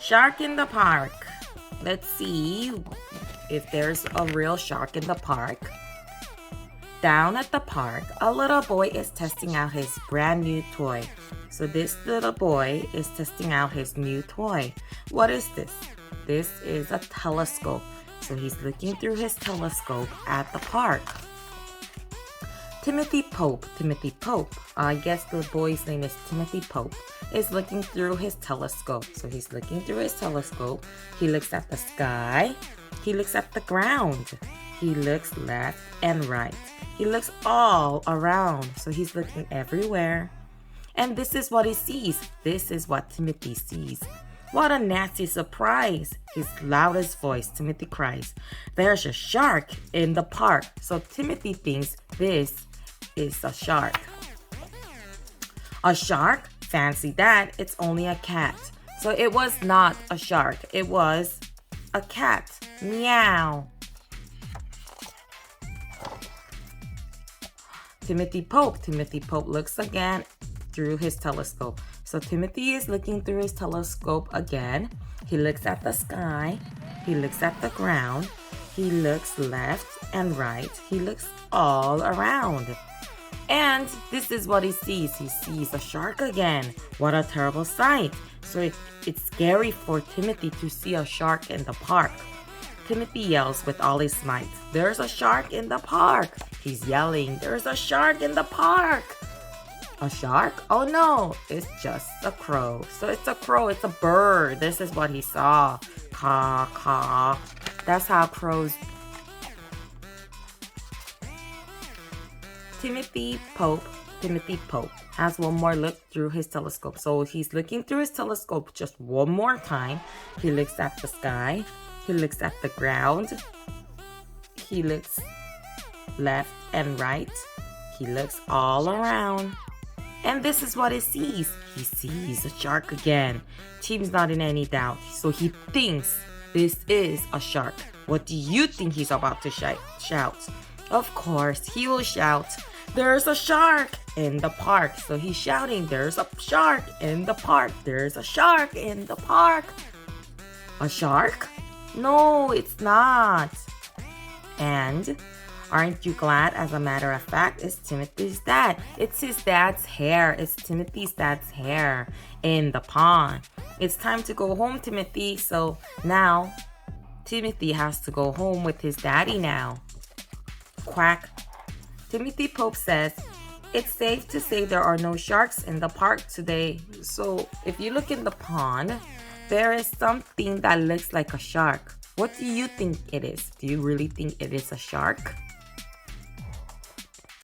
Shark in the park. Let's see if there's a real shark in the park. Down at the park, a little boy is testing out his brand new toy. So this little boy is testing out his new toy. What is this? This is a telescope. So he's looking through his telescope at the park. Timothy Pope, I guess the boy's name is Timothy Pope, is looking through his telescope. So he's looking through his telescope. He looks at the sky. He looks at the ground. He looks left and right. He looks all around. So he's looking everywhere. And this is what he sees. This is what Timothy sees. What a nasty surprise! His loudest voice, Timothy cries, "There's a shark in the park." So Timothy thinks this is a shark. A shark? Fancy that, it's only a cat. So it was not a shark, it was a cat. Meow. Timothy Pope looks again through his telescope. So Timothy is looking through his telescope again. He looks at the sky. He looks at the ground. He looks left and right. He looks all around. And this is what he sees. He sees a shark again. What a terrible sight. So it's scary for Timothy to see a shark in the park. Timothy yells with all his might, "There's a shark in the park!" He's yelling, "There's a shark in the park!" A shark? Oh no, it's just a crow. So it's a crow, it's a bird. This is what he saw. Caw, caw. That's how crows. Timothy Pope has one more look through his telescope. So he's looking through his telescope just one more time. He looks at the sky. He looks at the ground. He looks left and right. He looks all around. And this is what he sees. He sees a shark again. Tim's not in any doubt. So he thinks this is a shark. What do you think he's about to shout? Of course, he will shout, "There's a shark in the park." So he's shouting, "There's a shark in the park. There's a shark in the park." A shark? No, it's not. And aren't you glad? As a matter of fact, it's Timothy's dad. It's his dad's hair. It's Timothy's dad's hair in the pond. It's time to go home, Timothy. So now Timothy has to go home with his daddy now. Quack. Timothy Pope says, "It's safe to say there are no sharks in the park today." So if you look in the pond, there is something that looks like a shark. What do you think it is? Do you really think it is a shark?